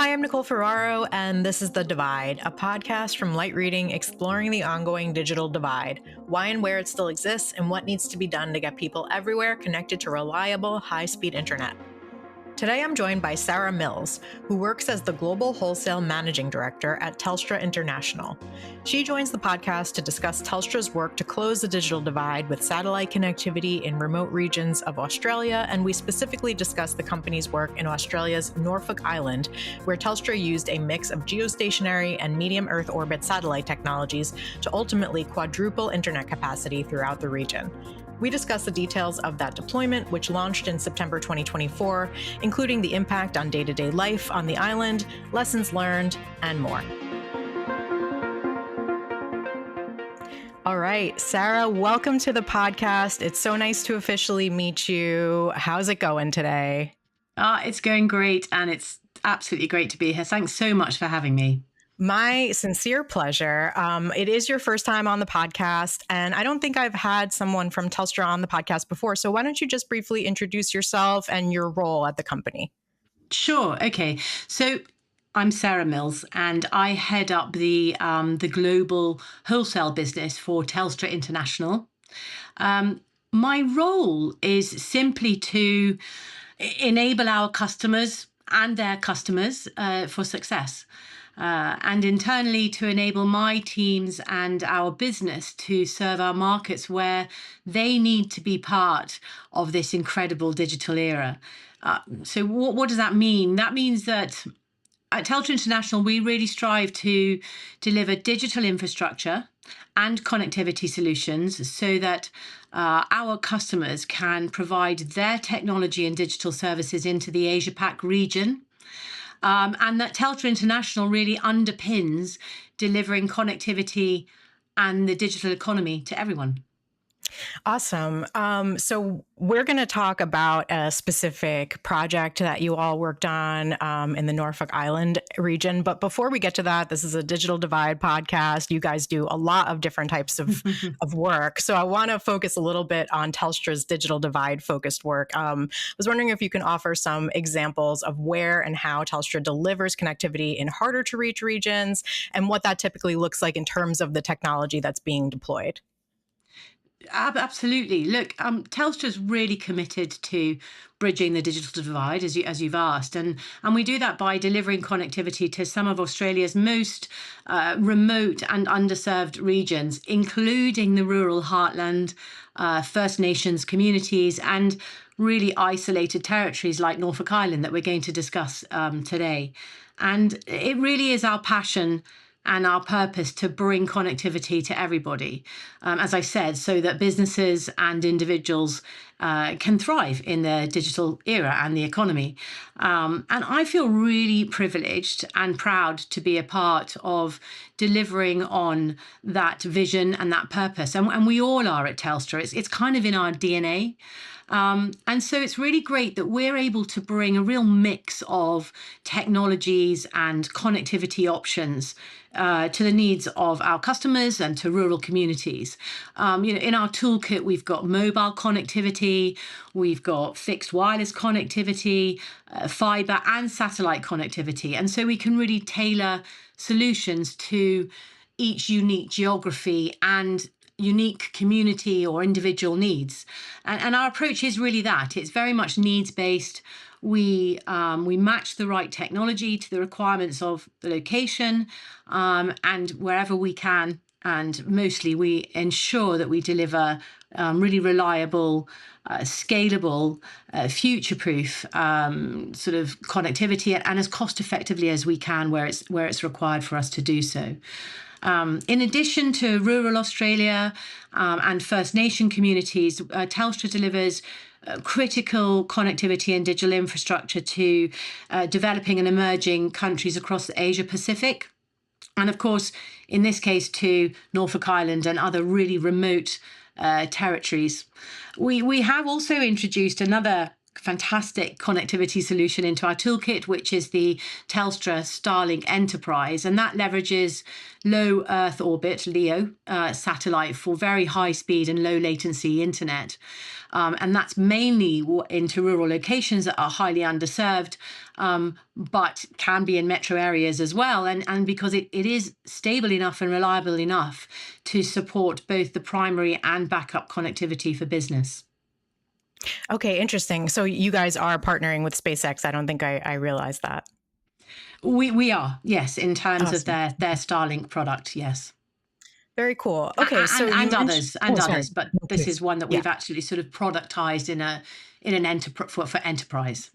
Hi, I'm Nicole Ferraro, and this is The Divide, a podcast from Light Reading exploring the ongoing digital divide, why and where it still exists, and what needs to be done to get people everywhere connected to reliable, high-speed internet. Today, I'm joined by Sarah Mills, who works as the Global Wholesale Managing Director at Telstra International. She joins the podcast to discuss Telstra's work to close the digital divide with satellite connectivity in remote regions of Australia, and we specifically discuss the company's work in Australia's Norfolk Island, where Telstra used a mix of geostationary and medium Earth orbit satellite technologies to ultimately quadruple internet capacity throughout the region. We discuss the details of that deployment, which launched in September 2024, including the impact on day-to-day life on the island, lessons learned, and more. All right, Sarah, welcome to the podcast. It's so nice to officially meet you. How's it going today? It's going great, and it's absolutely great to be here. Thanks so much for having me. My sincere pleasure. It is your first time on the podcast, and I don't think I've had someone from Telstra on the podcast before. So why don't you just briefly introduce yourself and your role at the company? Sure. Okay. So I'm Sarah Mills, and I head up the global wholesale business for Telstra International. My role is simply to enable our customers and their customers for success. And internally to enable my teams and our business to serve our markets where they need to be part of this incredible digital era. So what does that mean? That means that at Telstra International, we really strive to deliver digital infrastructure and connectivity solutions so that our customers can provide their technology and digital services into the Asia-Pac region. And that Telstra International really underpins delivering connectivity and the digital economy to everyone. Awesome. So we're going to talk about a specific project that you all worked on in the Norfolk Island region. But before we get to that, this is a Digital Divide podcast. You guys do a lot of different types of work. So I want to focus a little bit on Telstra's Digital Divide focused work. I was wondering if you can offer some examples of where and how Telstra delivers connectivity in harder to reach regions and what that typically looks like in terms of the technology that's being deployed. Absolutely. Look, Telstra's really committed to bridging the digital divide, as you've asked, and we do that by delivering connectivity to some of Australia's most remote and underserved regions, including the rural heartland, First Nations communities, and really isolated territories like Norfolk Island that we're going to discuss today. And it really is our passion and our purpose to bring connectivity to everybody, as I said, so that businesses and individuals can thrive in the digital era and the economy. And I feel really privileged and proud to be a part of delivering on that vision and that purpose. And we all are at Telstra. It's kind of in our DNA. And so it's really great that we're able to bring a real mix of technologies and connectivity options to the needs of our customers and to rural communities. In our toolkit, we've got mobile connectivity, we've got fixed wireless connectivity, fiber and satellite connectivity. And so we can really tailor solutions to each unique geography and unique community or individual needs. And our approach is really that. It's very much needs-based. We match the right technology to the requirements of the location and wherever we can. And mostly we ensure that we deliver really reliable, scalable, future-proof sort of connectivity and as cost effectively as we can where it's required for us to do so. In addition to rural Australia and First Nation communities, Telstra delivers critical connectivity and digital infrastructure to developing and emerging countries across the Asia Pacific. And of course, in this case, to Norfolk Island and other really remote territories. We have also introduced another fantastic connectivity solution into our toolkit, which is the Telstra Starlink Enterprise, and that leverages low Earth orbit (LEO) satellite for very high speed and low latency internet. And that's mainly into rural locations that are highly underserved, but can be in metro areas as well. And because it is stable enough and reliable enough to support both the primary and backup connectivity for business. Okay, interesting. So you guys are partnering with SpaceX. I don't think I realized that. We are, yes, in terms of Awesome. their Starlink product, yes. Very cool. Okay, so you And mentioned, others, oh, sorry. but No, this is please. one that Yeah, we've actually sort of productized in an enterprise for enterprise.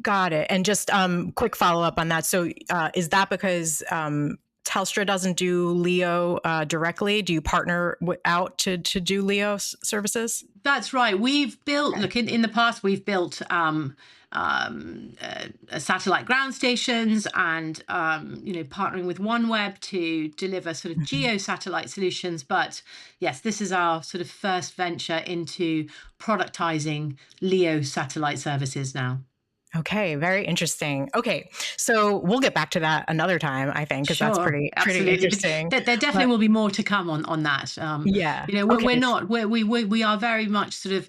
got it. And just quick follow up on that. So is that because Telstra doesn't do LEO directly? Do you partner out to do LEO services? That's right. We've built, Okay. look, in the past, we've built satellite ground stations and, partnering with OneWeb to deliver sort of Mhm. geo-satellite solutions. But yes, this is our sort of first venture into productizing LEO satellite services now. Okay, very interesting. Okay, so we'll get back to that another time, I think, because that's Sure, pretty absolutely. interesting. There definitely But will be more to come on that. yeah, We're okay, not we are very much sort of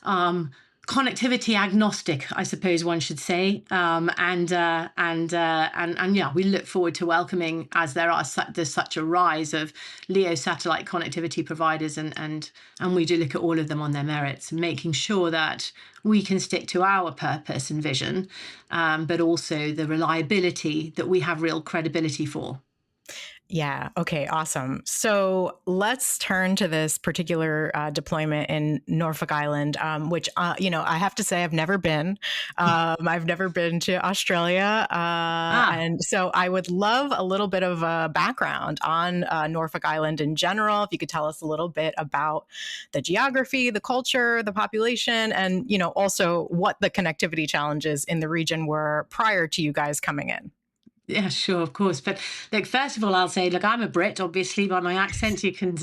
um, connectivity agnostic, I suppose one should say. And yeah, we look forward to welcoming, as there's such a rise of LEO satellite connectivity providers, and we do look at all of them on their merits, making sure that we can stick to our purpose and vision, but also the reliability that we have real credibility for. yeah, okay, awesome. So let's turn to this particular deployment in Norfolk Island, which I have to say I've never been. I've never been to Australia, Ah, and so I would love a little bit of a background on Norfolk Island in general. If you could tell us a little bit about the geography, the culture, the population, and also what the connectivity challenges in the region were prior to you guys coming in. yeah, sure, of course. But look, first of all, I'll say, look, I'm a Brit, obviously, by my accent, you can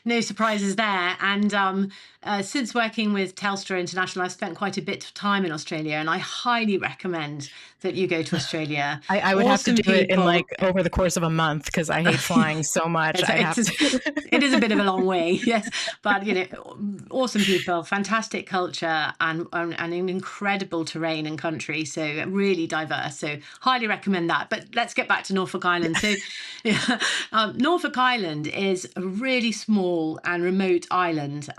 no surprises there. And since working with Telstra International, I've spent quite a bit of time in Australia, and I highly recommend that you go to Australia. I would have to Awesome do it in like people. over the course of a month because I hate flying so much. I'd have to. It is a bit of a long way, yes, but awesome people, fantastic culture, and an incredible terrain and country. So really diverse. So highly recommend that. But let's get back to Norfolk Island. So, yeah, Norfolk Island is a really small and remote island,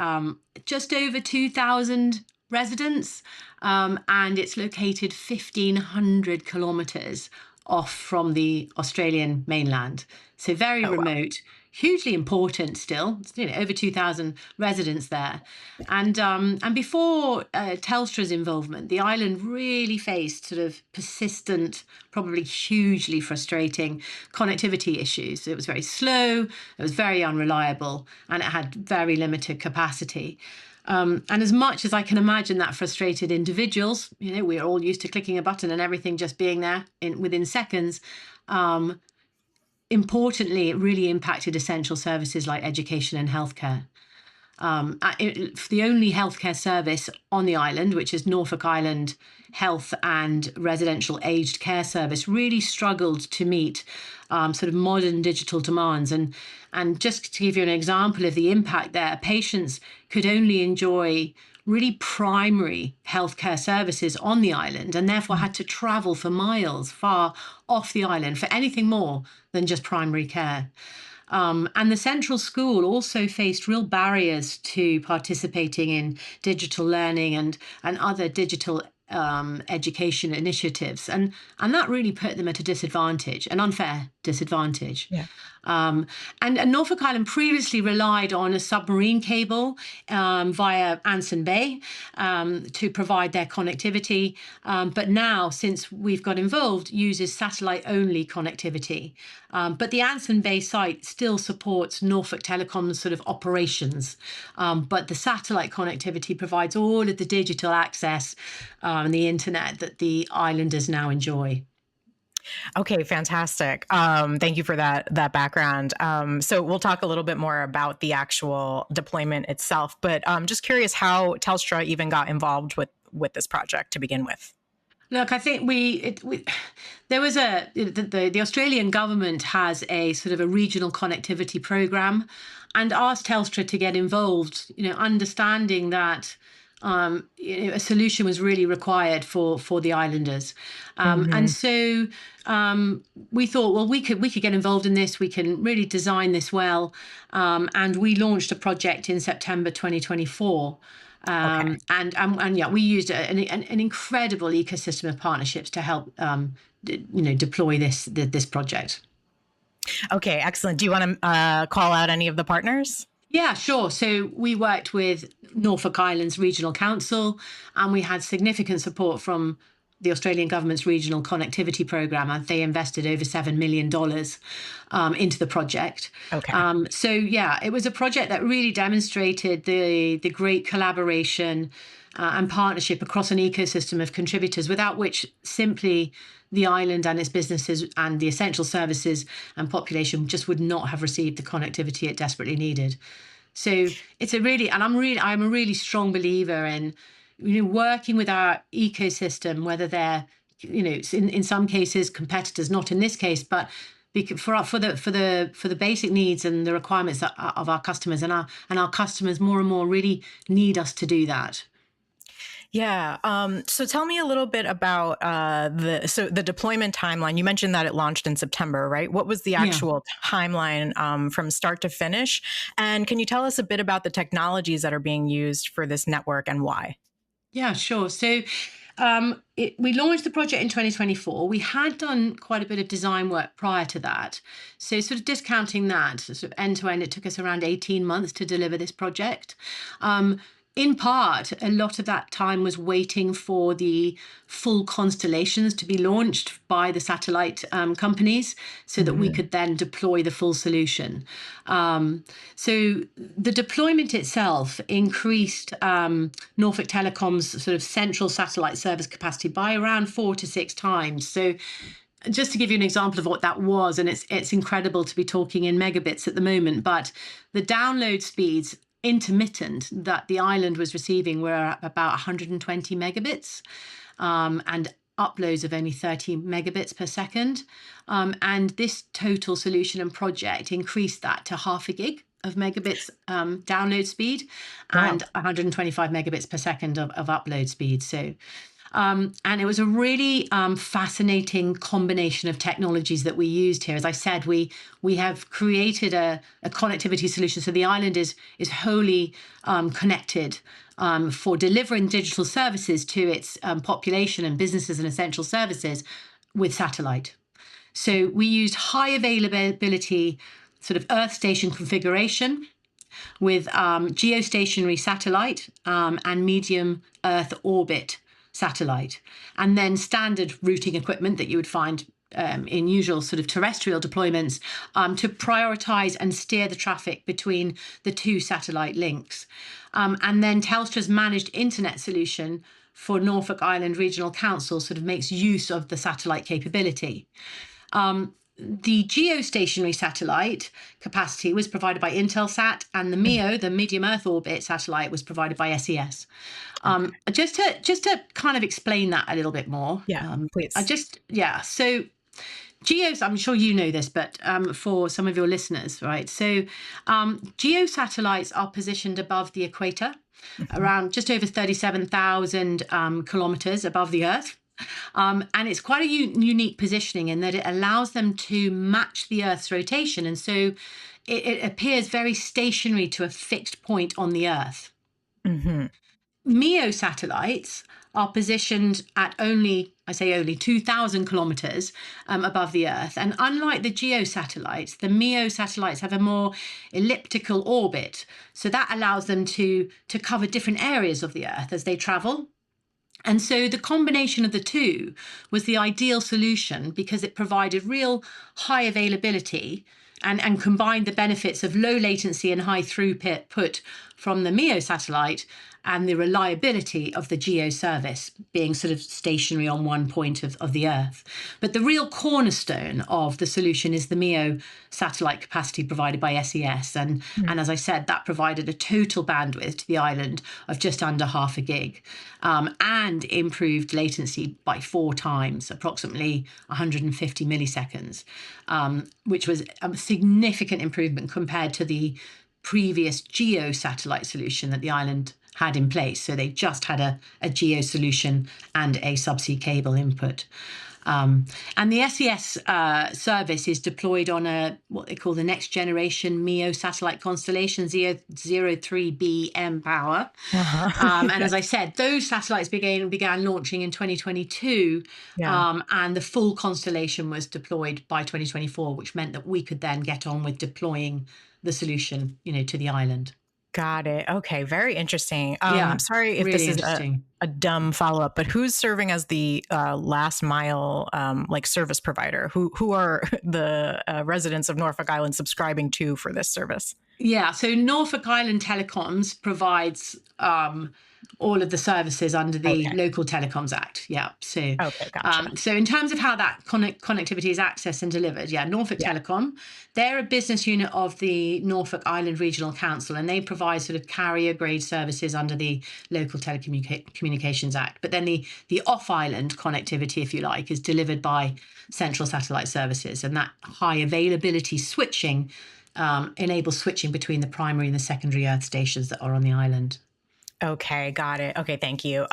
just over 2,000 residents, and it's located 1,500 kilometres off from the Australian mainland. So very Oh, wow. remote, hugely important still. Over 2,000 residents there, and before Telstra's involvement, the island really faced sort of persistent, probably hugely frustrating connectivity issues. It was very slow, it was very unreliable, and it had very limited capacity. And as much as I can imagine that frustrated individuals, we're all used to clicking a button and everything just being there within seconds. Um, Importantly, it really impacted essential services like education and healthcare. The only healthcare service on the island, which is Norfolk Island Health and Residential Aged Care Service, really struggled to meet sort of modern digital demands. And just to give you an example of the impact there, patients could only enjoy really primary healthcare services on the island and therefore had to travel for miles far off the island for anything more than just primary care. And the central school also faced real barriers to participating in digital learning and other digital education initiatives. And that really put them at a disadvantage, an unfair disadvantage. Yeah. Um, and Norfolk Island previously relied on a submarine cable via Anson Bay to provide their connectivity. But now, since we've got involved, uses satellite-only connectivity. But the Anson Bay site still supports Norfolk Telecom's sort of operations. But the satellite connectivity provides all of the digital access and the internet that the islanders now enjoy. Okay, fantastic. Thank you for that background. So we'll talk a little bit more about the actual deployment itself, but just curious how Telstra even got involved with this project to begin with? Look, I think there was the Australian government has a sort of a regional connectivity program, and asked Telstra to get involved. Understanding that a solution was really required for the islanders, and so we thought, well, we could get involved in this. We can really design this well, and we launched a project in September 2024. Okay. And yeah, we used an incredible ecosystem of partnerships to help deploy this project. Okay, excellent. Do you want to call out any of the partners? Yeah, sure. So we worked with Norfolk Island's Regional Council, and we had significant support from the Australian government's regional connectivity program, and they invested over $7 million into the project. Okay. So yeah, it was a project that really demonstrated the great collaboration and partnership across an ecosystem of contributors, without which simply the island and its businesses and the essential services and population just would not have received the connectivity it desperately needed. So it's I'm a really strong believer in working with our ecosystem, whether they're in some cases competitors, not in this case, but for the basic needs and the requirements of our customers, and our customers more and more really need us to do that. Yeah. So tell me a little bit about the deployment timeline. You mentioned that it launched in September, right? What was the actual timeline from start to finish? And can you tell us a bit about the technologies that are being used for this network and why? Yeah, sure. So we launched the project in 2024. We had done quite a bit of design work prior to that. So sort of discounting that, sort of end to end, it took us around 18 months to deliver this project. In part, a lot of that time was waiting for the full constellations to be launched by the satellite companies, so that we could then deploy the full solution. So the deployment itself increased Norfolk Telecom's sort of central satellite service capacity by around 4 to 6 times. So just to give you an example of what that was, and it's incredible to be talking in megabits at the moment, but the download speeds intermittent that the island was receiving were about 120 megabits, and uploads of only 30 megabits per second. And this total solution and project increased that to half a gig of megabits download speed, and 125 megabits per second of upload speed. So and it was a really fascinating combination of technologies that we used here. As I said, we have created a connectivity solution. So the island is wholly connected for delivering digital services to its population and businesses and essential services with satellite. So we used high availability sort of Earth station configuration with geostationary satellite and medium Earth orbit satellite, and then standard routing equipment that you would find in usual sort of terrestrial deployments to prioritize and steer the traffic between the two satellite links. And then Telstra's managed internet solution for Norfolk Island Regional Council sort of makes use of the satellite capability. The geostationary satellite capacity was provided by Intelsat, and the MEO, the medium Earth orbit satellite, was provided by SES. Just to kind of explain that a little bit more. Yeah, please. So geos, I'm sure you know this, but for some of your listeners, right? So geo satellites are positioned above the equator, around just over 37,000 kilometers above the Earth. And it's quite a unique positioning in that it allows them to match the Earth's rotation. And so it appears very stationary to a fixed point on the Earth. MEO satellites are positioned at only 2,000 kilometers above the Earth. And unlike the geo satellites, the MEO satellites have a more elliptical orbit. So that allows them to cover different areas of the Earth as they travel. And so the combination of the two was the ideal solution because it provided real high availability and combined the benefits of low latency and high throughput from the MEO satellite and the reliability of the geo service being sort of stationary on one point of the Earth. But the real cornerstone of the solution is the MEO satellite capacity provided by SES. And as I said, that provided a total bandwidth to the island of just under half a gig, and improved latency by 4 times, approximately 150 milliseconds, which was a significant improvement compared to the previous geo satellite solution that the island had in place. So they just had a geo solution and a subsea cable input. And the SES service is deployed on what they call the next generation MEO satellite constellation, 03B mPOWER. And as I said, those satellites began launching in 2022, and the full constellation was deployed by 2024, which meant that we could then get on with deploying the solution, to the island. Got it. Okay. Very interesting. Yeah, sorry if really this is a dumb follow-up, but who's serving as the last mile service provider? Who are the residents of Norfolk Island subscribing to for this service? Yeah, so Norfolk Island Telecoms provides all of the services under the Local Telecoms Act. Yeah, so gotcha. So in terms of how that connectivity is accessed and delivered, Norfolk Telecom, they're a business unit of the Norfolk Island Regional Council, and they provide sort of carrier grade services under the Local Telecommunications Act. But then the off-island connectivity, if you like, is delivered by Central Satellite Services, and that high availability switching enables switching between the primary and the secondary Earth stations that are on the island. Okay, got it. Okay, thank you.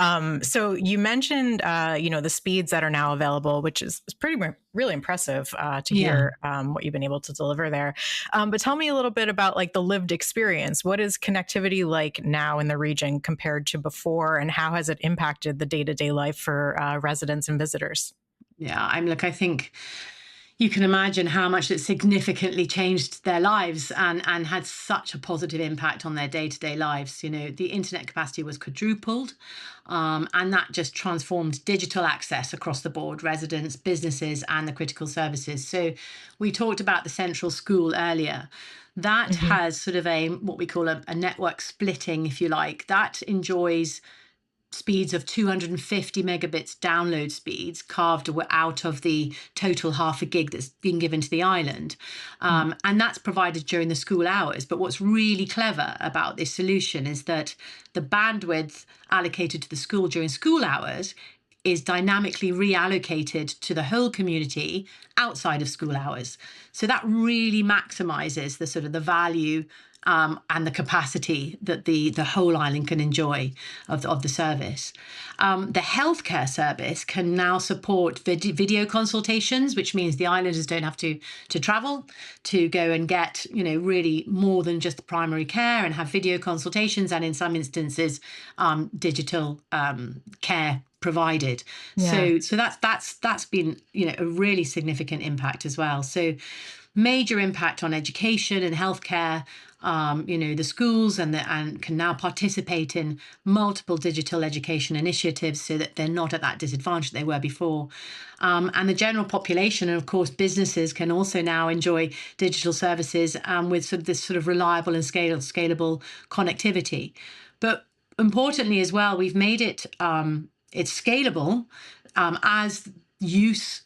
So you mentioned, the speeds that are now available, which is really impressive to hear what you've been able to deliver there. But tell me a little bit about the lived experience. What is connectivity like now in the region compared to before, and how has it impacted the day-to-day life for residents and visitors? Yeah, I think you can imagine how much it significantly changed their lives and had such a positive impact on their day-to-day lives. The internet capacity was quadrupled, and that just transformed digital access across the board, residents, businesses, and the critical services. So we talked about the central school earlier. That has sort of what we call a network splitting, if you like. That enjoys speeds of 250 megabits download speeds carved out of the total half a gig that's been given to the island. And that's provided during the school hours. But what's really clever about this solution is that the bandwidth allocated to the school during school hours is dynamically reallocated to the whole community outside of school hours. So that really maximizes the sort of the value and the capacity that the whole island can enjoy of the service. The healthcare service can now support video consultations, which means the islanders don't have to travel to go and get, really more than just primary care, and have video consultations, and in some instances, digital care provided. So that's been, a really significant impact as well. So major impact on education and healthcare. The schools and can now participate in multiple digital education initiatives so that they're not at that disadvantage they were before. And the general population, and of course businesses, can also now enjoy digital services with this sort of reliable and scalable connectivity. But importantly as well, we've made it it's scalable as use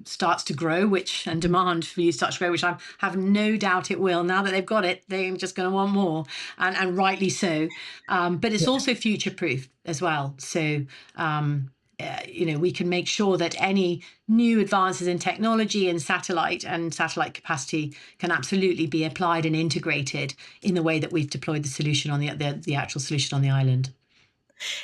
starts to grow, and demand for use starts to grow, which I have no doubt it will. Now that they've got it, they're just going to want more, and rightly so. But it's also future-proof as well. So, we can make sure that any new advances in technology and satellite capacity can absolutely be applied and integrated in the way that we've deployed the solution on the actual solution on the island.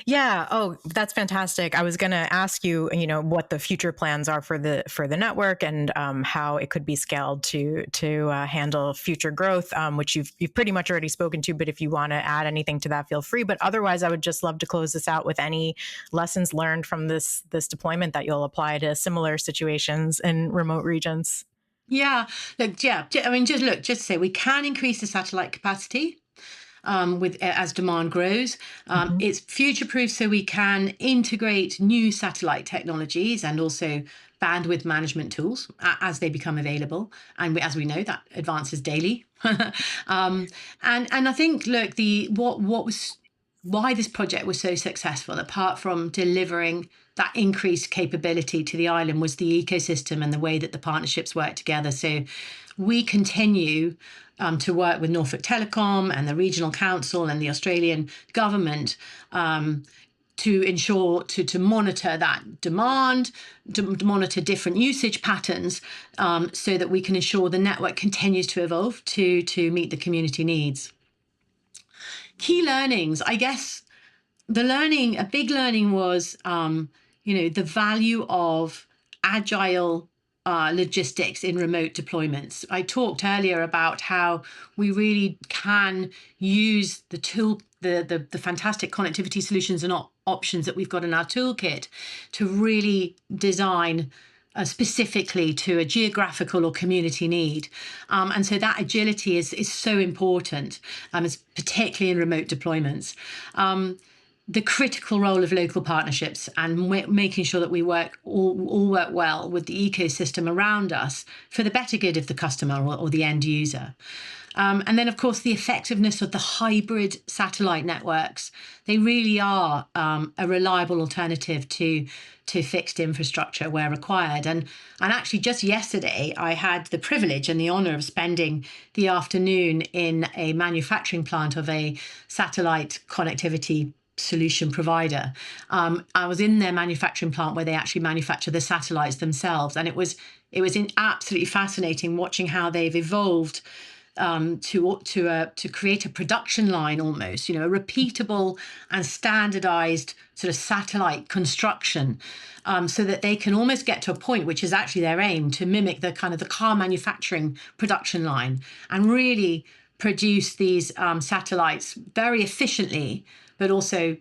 Yeah. Oh, that's fantastic. I was going to ask you, what the future plans are for the network, and how it could be scaled to handle future growth, which you've pretty much already spoken to. But if you want to add anything to that, feel free. But otherwise, I would just love to close this out with any lessons learned from this deployment that you'll apply to similar situations in remote regions. Yeah. Look, yeah. Just to say, we can increase the satellite capacity as demand grows. It's future-proof, so we can integrate new satellite technologies and also bandwidth management tools as they become available. And as we know, that advances daily. And I think, look, what was why this project was so successful, apart from delivering that increased capability to the island, was the ecosystem and the way that the partnerships work together. So we continue to work with Norfolk Telecom and the Regional Council and the Australian government to ensure to monitor that demand, to monitor different usage patterns, so that we can ensure the network continues to evolve to meet the community needs. Key learnings, I guess. A big learning was, the value of agile logistics in remote deployments. I talked earlier about how we really can use the fantastic connectivity solutions and options that we've got in our toolkit to really design specifically to a geographical or community need. And so that agility is so important, particularly in remote deployments. The critical role of local partnerships and making sure that we all work well with the ecosystem around us for the better good of the customer or the end user. And then, of course, the effectiveness of the hybrid satellite networks. They really are a reliable alternative to fixed infrastructure where required. And actually, just yesterday, I had the privilege and the honor of spending the afternoon in a manufacturing plant of a satellite connectivity solution provider. I was in their manufacturing plant where they actually manufacture the satellites themselves, and it was absolutely fascinating watching how they've evolved to create a production line, almost, a repeatable and standardized sort of satellite construction, so that they can almost get to a point, which is actually their aim, to mimic the kind of the car manufacturing production line and really produce these satellites very efficiently, but also,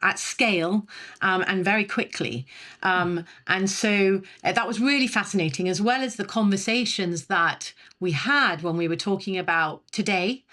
at scale, and very quickly. And so that was really fascinating, as well as the conversations that we had when we were talking about today,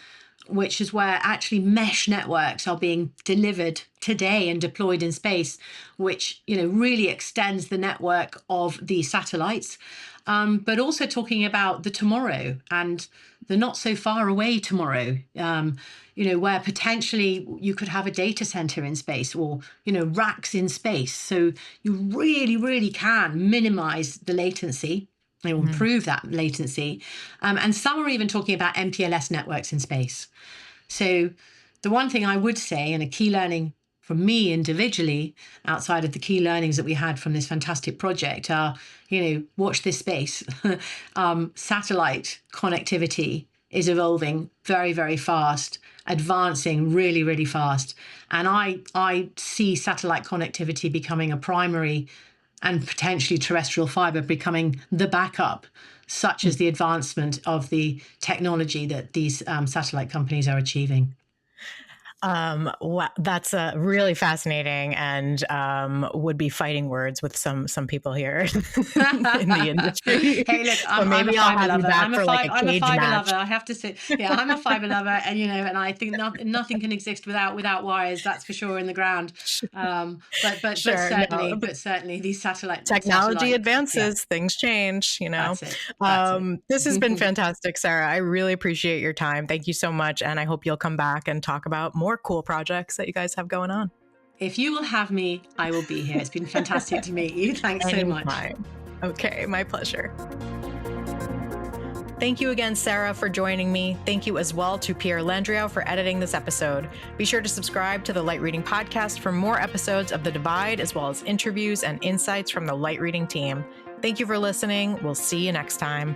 which is where actually mesh networks are being delivered today and deployed in space, which, really extends the network of the satellites. But also talking about the tomorrow and the not so far away tomorrow, where potentially you could have a data center in space or, racks in space. So you really, really can minimize the latency and improve that latency. And some are even talking about MPLS networks in space. So the one thing I would say, and a key learning from me individually, outside of the key learnings that we had from this fantastic project, are, watch this space. Satellite connectivity is evolving very, very fast, advancing really, really fast. And I see satellite connectivity becoming a primary, and potentially terrestrial fiber becoming the backup, such as the advancement of the technology that these satellite companies are achieving. That's really fascinating, and would be fighting words with some people here in the industry. Hey, look, I'm a fiber lover. I'm a fiber lover. I have to say, I'm a fiber lover, and and I think nothing can exist without wires. That's for sure in the ground. But certainly these technology advances, things change. That's it. This has been fantastic, Sarah. I really appreciate your time. Thank you so much, and I hope you'll come back and talk about more cool projects that you guys have going on. If you will have me, I will be here. It's been fantastic to meet you. Thanks so much. Okay, my pleasure. Thank you again, Sarah, for joining me. Thank you as well to Pierre Landriau for editing this episode. Be sure to subscribe to the Light Reading Podcast for more episodes of The Divide, as well as interviews and insights from the Light Reading team. Thank you for listening. We'll see you next time.